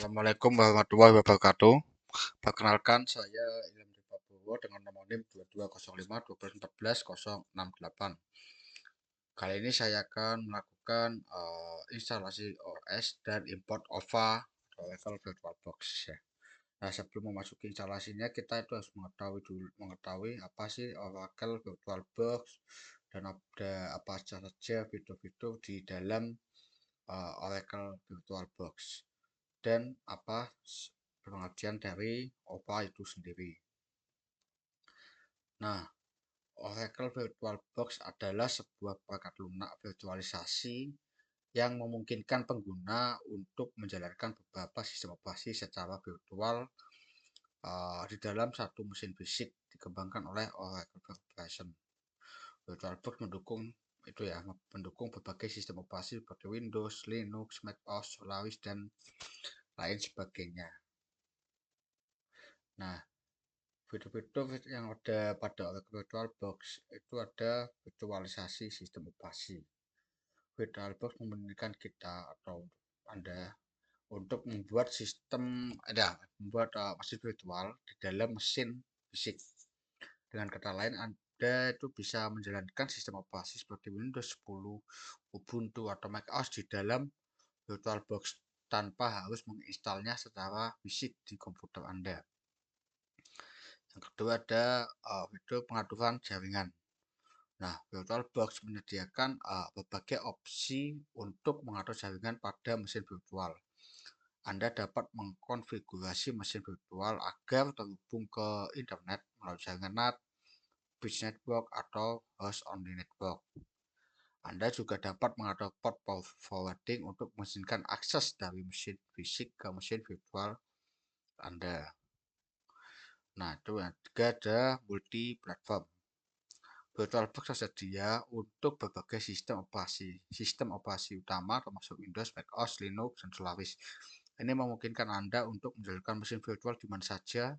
Assalamualaikum warahmatullahi wabarakatuh. Perkenalkan, saya Ilham Prabowo dengan nomor NIM 2205 1214 068. Kali ini saya akan melakukan instalasi OS dan import OVA Oracle VirtualBox ya. Nah, sebelum memasuki instalasinya, kita itu harus mengetahui apa sih Oracle VirtualBox dan ada apa saja fitur-fitur di dalam Oracle VirtualBox dan apa pengertian dari OVA itu sendiri. Nah, Oracle VirtualBox adalah sebuah perangkat lunak virtualisasi yang memungkinkan pengguna untuk menjalankan beberapa sistem operasi secara virtual di dalam satu mesin fisik dikembangkan oleh Oracle Corporation. VirtualBox mendukung berbagai sistem operasi seperti Windows, Linux, Mac OS, Solaris, dan lain sebagainya. Nah, fitur-fitur yang ada pada Oracle VirtualBox itu ada virtualisasi sistem operasi. VirtualBox memungkinkan kita atau Anda untuk membuat mesin virtual di dalam mesin fisik. Dengan kata lain, Anda itu bisa menjalankan sistem operasi seperti Windows 10, Ubuntu, atau Mac OS di dalam VirtualBox tanpa harus menginstalnya secara fisik di komputer Anda. Yang kedua ada fitur pengaturan jaringan. Nah, VirtualBox menyediakan berbagai opsi untuk mengatur jaringan pada mesin virtual. Anda dapat mengkonfigurasi mesin virtual agar terhubung ke internet melalui jaringan NAT, bridge network, atau host only network. Anda juga dapat mengatur port forwarding untuk mengizinkan akses dari mesin fisik ke mesin virtual Anda. Nah, itu yang ketiga ada multi platform. VirtualBox tersedia untuk berbagai sistem operasi utama termasuk Windows, Mac OS, Linux, dan Solaris. Ini memungkinkan Anda untuk menjalankan mesin virtual di mana saja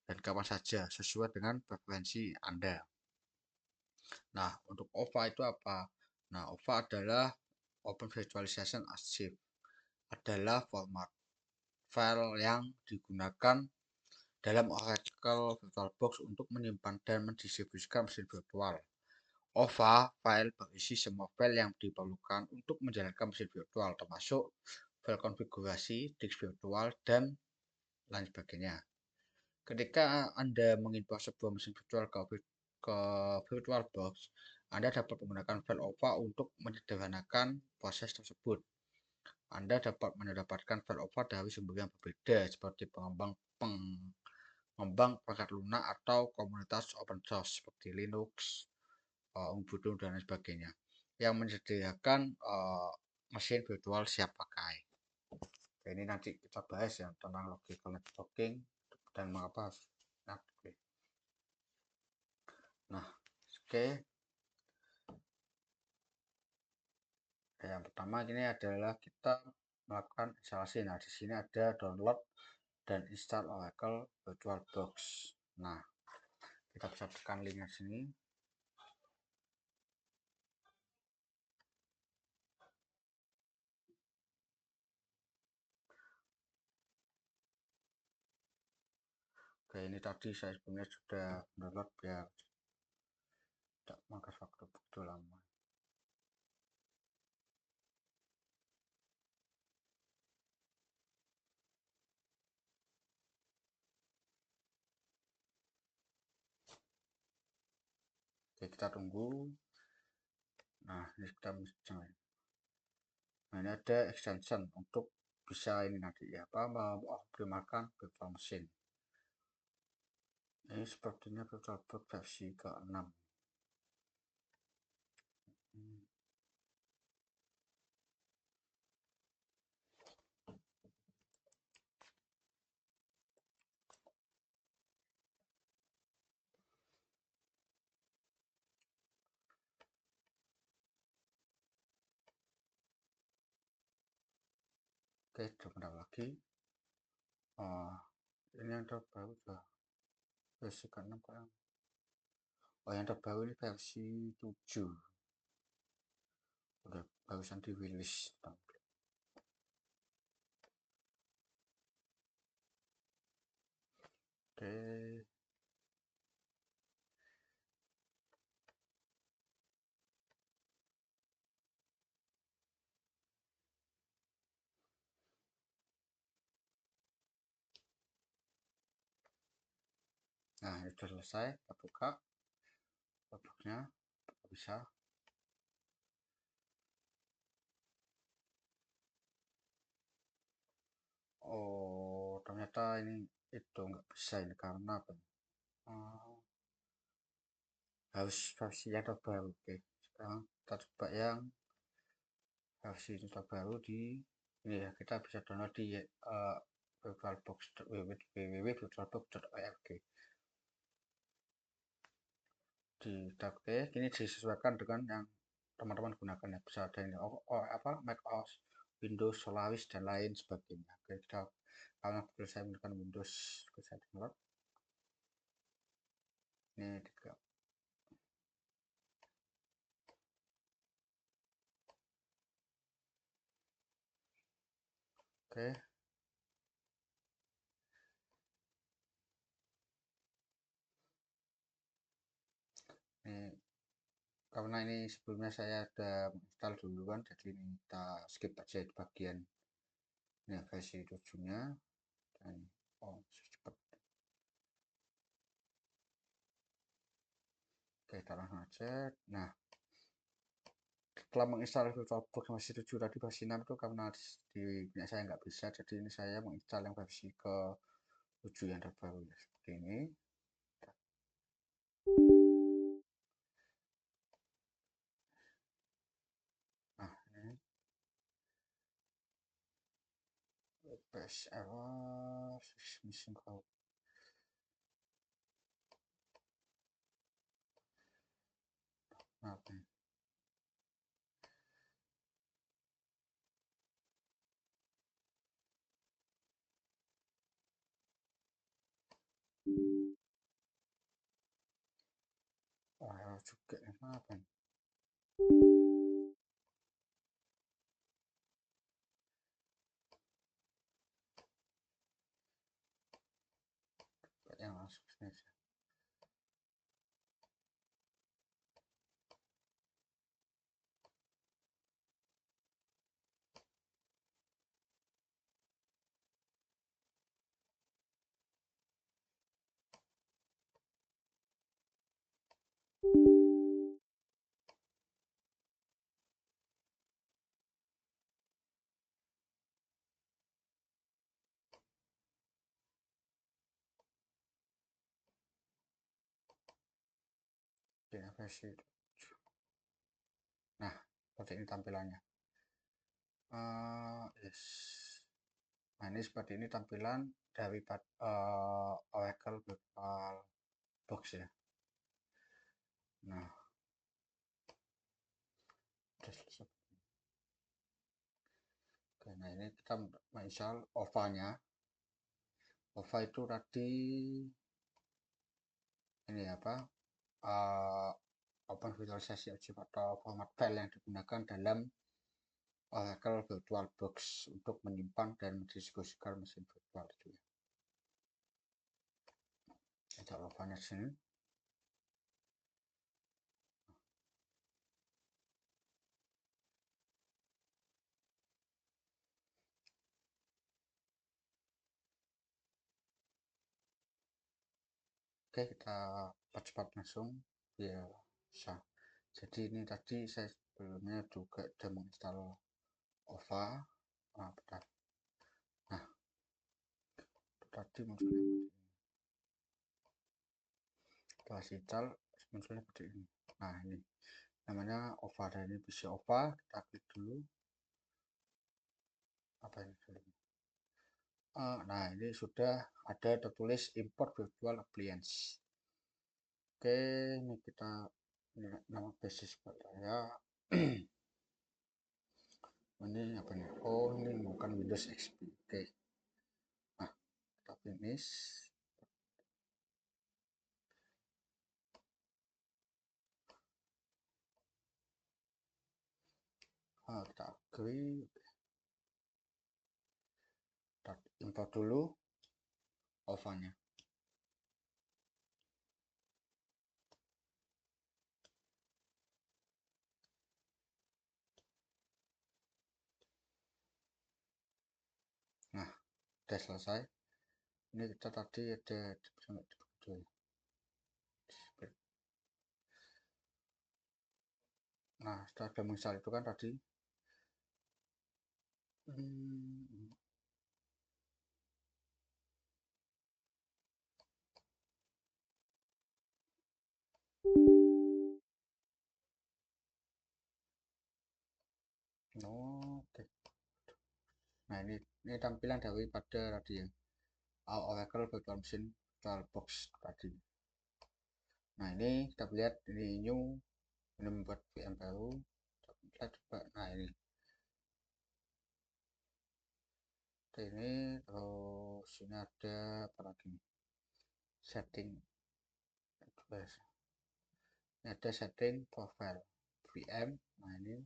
dan kapan saja sesuai dengan preferensi Anda. Nah, untuk OVA itu apa? Nah, OVA adalah Open Virtualization Archive, adalah format file yang digunakan dalam Oracle VirtualBox untuk menyimpan dan mendistribusikan mesin virtual. OVA file berisi semua file yang diperlukan untuk menjalankan mesin virtual, termasuk file konfigurasi, disk virtual, dan lain sebagainya. Ketika Anda mengimpor sebuah mesin virtual ke VirtualBox, Anda dapat menggunakan file OVA untuk menyederhanakan proses tersebut. Anda dapat mendapatkan file OVA dari sumber yang berbeda, seperti pengembang perangkat lunak atau komunitas open source seperti Linux, Ubuntu, dan lain sebagainya, yang menyediakan mesin virtual siap pakai. Oke, ini nanti kita bahas ya tentang logical networking dan mengapa harus networking. Nah, oke. Yang pertama ini adalah kita melakukan instalasi. Nah, di sini ada download dan install Oracle VirtualBox. Nah, kita bisa tekan linknya sini. Oke, ini tadi saya sebenarnya sudah download biar tidak makan waktu begitu lama. Oke, kita tunggu. Nah, ini kita nah, ini ada extension untuk bisa ini nanti ya apa mengoptimalkan virtual machine. Ini sepertinya VirtualBox versi ke-6. Oke, sebentar lagi. Ini yang terbaru sudah versi ke-6 kan. Yang terbaru ini versi 7. Udah barusan dirilis. Oke. Nah, itu selesai. Kita buka produknya. Bisa. Oh, ternyata ini itu nggak bisa ini karena apa? Oh, harus versi yang terbaru. Oke, sekarang kita coba yang versi terbaru di ini ya. Kita bisa download di virtualbox www.virtualbox.org. Di oke, ini disesuaikan dengan yang teman-teman gunakan ya. Bisa ada ini apa Mac OS, Windows, Solaris dan lain sebagainya. Oke, kita karena saya menggunakan Windows, saya download ini tiga. Oke, ini karena ini sebelumnya saya sudah install duluan, jadi ini kita skip aja di bagian ini versi 7-nya dan oh cepat. Oke, kita langsung aja. Nah, setelah menginstal VirtualBox versi 7 tadi, versi 6 itu karena di punya saya nggak bisa, jadi ini saya menginstal yang versi ke 7 yang terbaru ya, seperti ini. Nah, ini error missing code. Nah, error juga nih, kenapa nih? Yang langsung sini aja. Oke, versi 7. Nah, seperti ini tampilannya. Yes. Nah, ini seperti ini tampilan dari Oracle VirtualBox ya. Nah, oke, nah ini kita menginstal OVA-nya. OVA itu tadi ini apa? Open visualisasi objek atau format file yang digunakan dalam Oracle VirtualBox untuk menyimpan dan mendiskusikan mesin virtual itu ya. Ada OVA-nya sini. Oke, kita cepat langsung ya bisa. Jadi ini tadi saya sebelumnya juga sudah menginstal OVA. Nah, tadi munculnya seperti ini. Setelah install munculnya seperti ini. Nah, ini namanya OVA, dan ini bisa OVA. Kita klik dulu. Apa ini dulu? Nah, ini sudah ada tertulis import virtual appliance. Oke, ini kita ini nama basis saya. Ini apa nih? Oh, ini bukan Windows XP. Oke. Nah, kita finish. Kita agree. Kita import dulu OVA-nya. Udah selesai. Ini kita tadi ada nah setelah ada menginstal itu kan tadi oke. Nah ini tampilan daripada tadi ya Oracle Virtual Machine VirtualBox tadi. Nah ini kita lihat ini new, ini membuat VM baru. Kita coba, nah ini terus ini ada apa lagi, setting, ini ada setting profile VM. Nah ini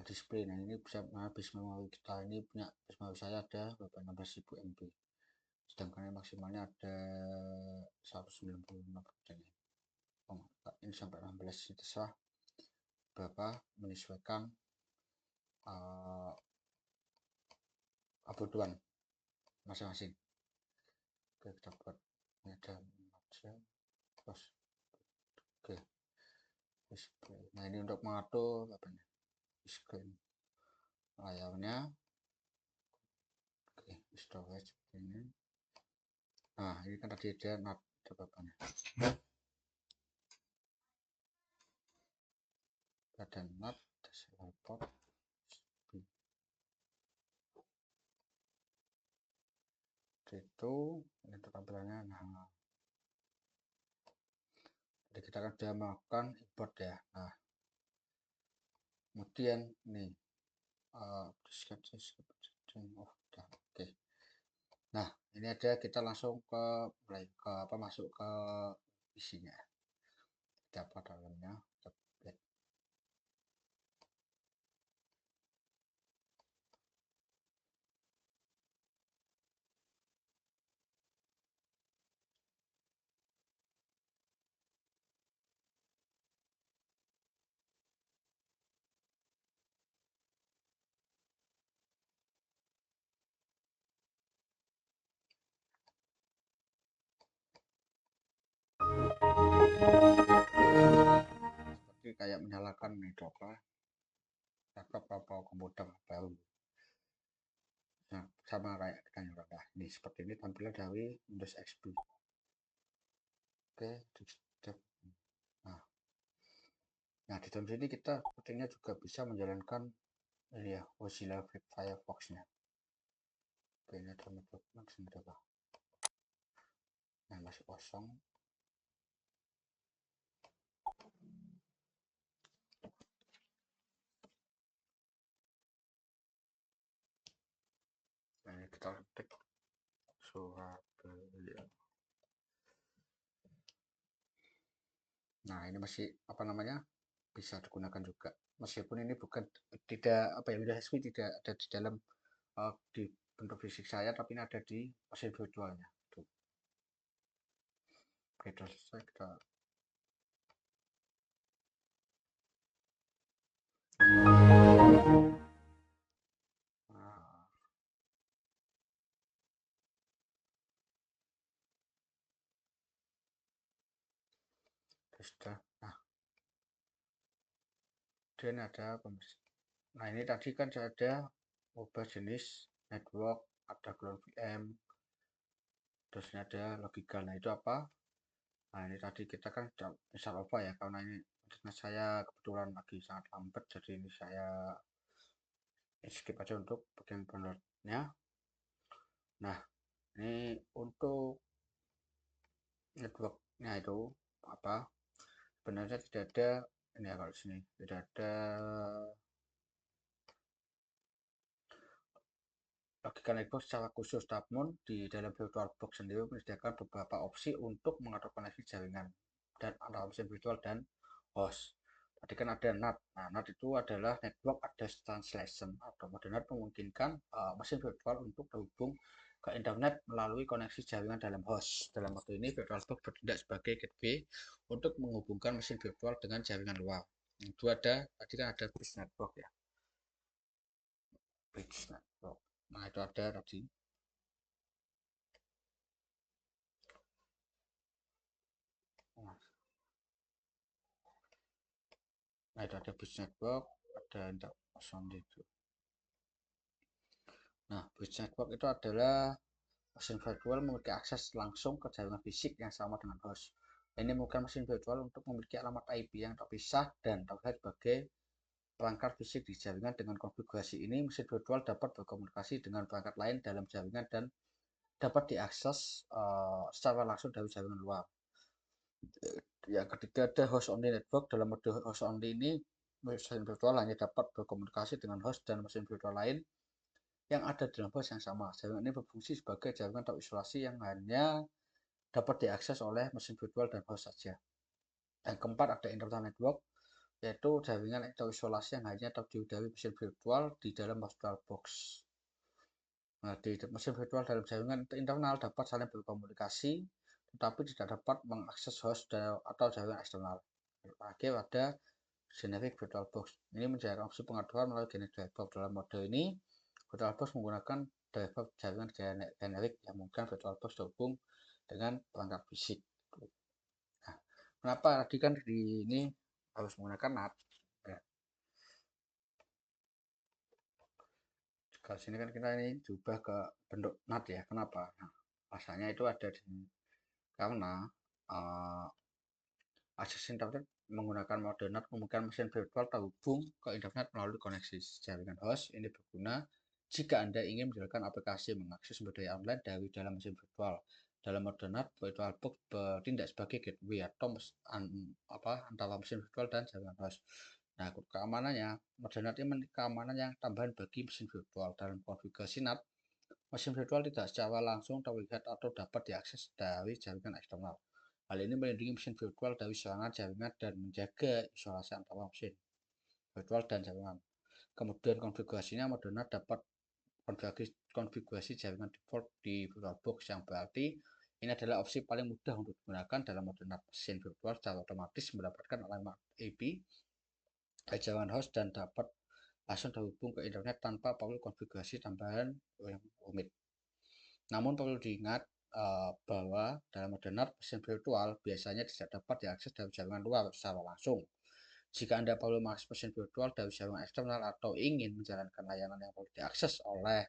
display. Nah ini bisa habis memori kita, ini punya memori saya ada 16.000 MB, sedangkan maksimalnya ada 195 persen. Ini sampai 16, ini terserah berapa, menyesuaikan kebutuhan masing-masing. Oke, kita buat ini ada aja terus. Oke, display. Nah ini untuk mengatur apa nih, screen layarnya. Oke, storage ini. Nah ini kan tadi ada NAT bapaknya, ada NAT port itu, ini tampilannya. Nah jadi kita kan sudah melakukan import ya. Nah kemudian nih oke. Nah ini ada, kita langsung ke mulai ke apa, masuk ke isinya, dapat dalamnya. Seperti kayak menyalakan nih laptop atau komputer baru. Nah, sama kayak kita nyalakan. Ini seperti ini tampilan dari Windows XP. Oke, nah, nah di dalam sini kita sepertinya juga bisa menjalankan ini ya, Mozilla Firefox-nya. Oke, ini ada dokumen sebentar. Nah, masih kosong. Nah, ini kita ketik Surabaya. Nah, ini masih apa namanya, bisa digunakan juga. Meskipun ini bukan, tidak apa ya, Windows XP tidak ada di dalam di bentuk fisik saya, tapi ini ada di mesin virtualnya. Tuh. Oke, sudah selesai. Kita nah, sudah. Nah, dan ada nah ini tadi kan saya ada beberapa jenis network, ada cloud VM, terus ini ada logical. Nah itu apa? Nah ini tadi kita kan misal apa ya, karena ini internet saya kebetulan lagi sangat lambat, jadi ini saya skip aja untuk bagian downloadnya. Nah ini untuk networknya itu apa, sebenarnya tidak ada ini ya, kalau sini tidak ada logical network secara khusus, namun di dalam VirtualBox sendiri menyediakan beberapa opsi untuk mengatur koneksi jaringan dan antara mesin virtual dan host. Tadi kan ada NAT. Nah, NAT itu adalah Network Address Translation, atau mode NAT memungkinkan mesin virtual untuk terhubung ke internet melalui koneksi jaringan dalam host. Dalam waktu ini VirtualBox bertindak sebagai gateway untuk menghubungkan mesin virtual dengan jaringan luar. Itu ada, tadi kan ada bridge network ya, bridge network. Nah, itu ada tadi. Nah, itu ada bridge network, ada interconnection itu. Nah, bridge network itu adalah mesin virtual memiliki akses langsung ke jaringan fisik yang sama dengan host. Ini memungkinkan mesin virtual untuk memiliki alamat IP yang terpisah dan terlihat sebagai perangkat fisik di jaringan. Dengan konfigurasi ini, mesin virtual dapat berkomunikasi dengan perangkat lain dalam jaringan dan dapat diakses secara langsung dari jaringan luar. Yang ketiga ada host only network. Dalam mode host only ini, mesin virtual hanya dapat berkomunikasi dengan host dan mesin virtual lain yang ada dalam host yang sama. Jaringan ini berfungsi sebagai jaringan terisolasi yang hanya dapat diakses oleh mesin virtual dan host saja. Yang keempat ada internal network, yaitu jaringan terisolasi yang hanya terdiri dari mesin virtual di dalam virtual box. Nah, di mesin virtual dalam jaringan internal dapat saling berkomunikasi, tetapi tidak dapat mengakses host atau jaringan eksternal. Terakhir ada generic virtual box. Ini menjadi opsi pengaduan melalui generic driver. Dalam mode ini, virtual box menggunakan driver jaringan generik yang memungkinkan virtual box terhubung dengan perangkat fisik. Nah, kenapa tadi kan di ini harus menggunakan NAT? Ya, kalau sini kan kita ini diubah ke bentuk NAT ya. Kenapa? Nah, asalnya itu ada di karena uh, akses internet menggunakan mode NAT memungkinkan mesin virtual terhubung ke internet melalui koneksi jaringan host. Ini berguna jika Anda ingin menjalankan aplikasi mengakses sumber daya online dari dalam mesin virtual. Dalam mode NAT, VirtualBox bertindak sebagai gateway atau antara mesin virtual dan jaringan host. Nah, keamanannya, mode NAT ini keamanan yang tambahan bagi mesin virtual. Dalam konfigurasi NAT, mesin virtual tidak secara langsung terlihat atau dapat diakses dari jaringan eksternal. Hal ini melindungi mesin virtual dari serangan jaringan dan menjaga isolasi antara mesin virtual dan jaringan. Kemudian konfigurasinya Moderna dapat konfigurasi jaringan default di VirtualBox, yang berarti ini adalah opsi paling mudah untuk digunakan dalam Moderna. Mesin virtual secara otomatis mendapatkan alamat IP jaringan host dan dapat langsung terhubung ke internet tanpa perlu konfigurasi tambahan yang rumit. Namun perlu diingat bahwa dalam mode NAT, mesin virtual biasanya tidak dapat diakses dari jaringan luar secara langsung. Jika Anda perlu mengakses mesin virtual dari jaringan eksternal atau ingin menjalankan layanan yang perlu diakses oleh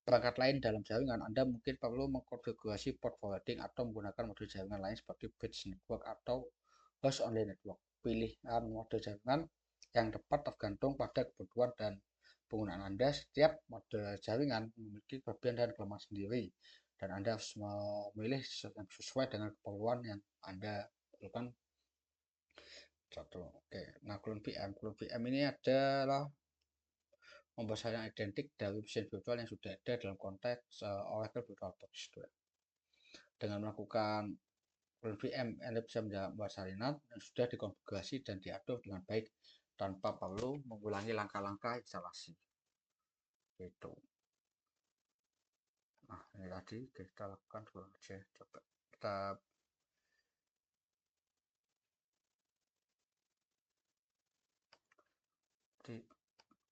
perangkat lain dalam jaringan, Anda mungkin perlu mengkonfigurasi port forwarding atau menggunakan mode jaringan lain seperti bridge network atau host only network. Pilihan mode jaringan yang tepat tergantung pada kebutuhan dan penggunaan Anda. Setiap mode jaringan memiliki kelebihan dan kelemahan sendiri, dan Anda harus memilih yang sesuai dengan keperluan yang Anda perlukan. Oke. Nah, klon VM ini adalah pembahasan identik dari mesin virtual yang sudah ada dalam konteks Oracle VirtualBox. Dengan melakukan klon VM, Anda bisa membuat salinan yang sudah dikonfigurasi dan diatur dengan baik tanpa perlu mengulangi langkah-langkah instalasi. Itu. Nah, ini tadi kita lakukan dulu aja. Coba kita di,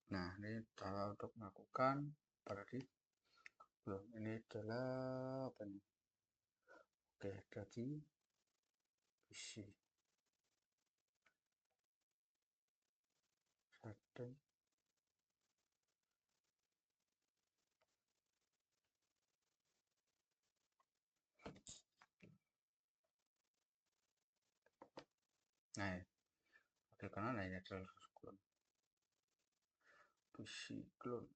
nah ini cara untuk melakukan tadi belum, ini adalah apa ini? Oke, tadi isi satu. Nah, oke, karena nah ini adalah clone. Isi clone.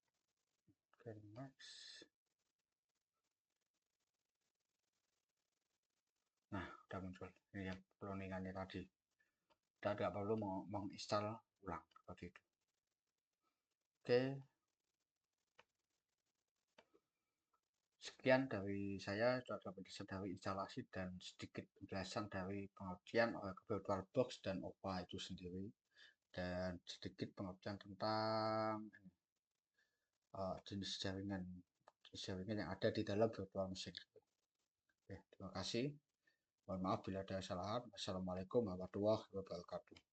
Oke, next. Nah, udah muncul. Ini yang cloningannya tadi. Kita tidak perlu menginstal ulang seperti itu. Oke, sekian dari saya. Itu adalah penjelasan dari instalasi dan sedikit penjelasan dari pengertian VirtualBox dan OPA itu sendiri, dan sedikit pengertian tentang jenis jaringan yang ada di dalam virtual machine. Oke, terima kasih. Mohon maaf bila ada kesalahan. Wassalamualaikum warahmatullahi wabarakatuh.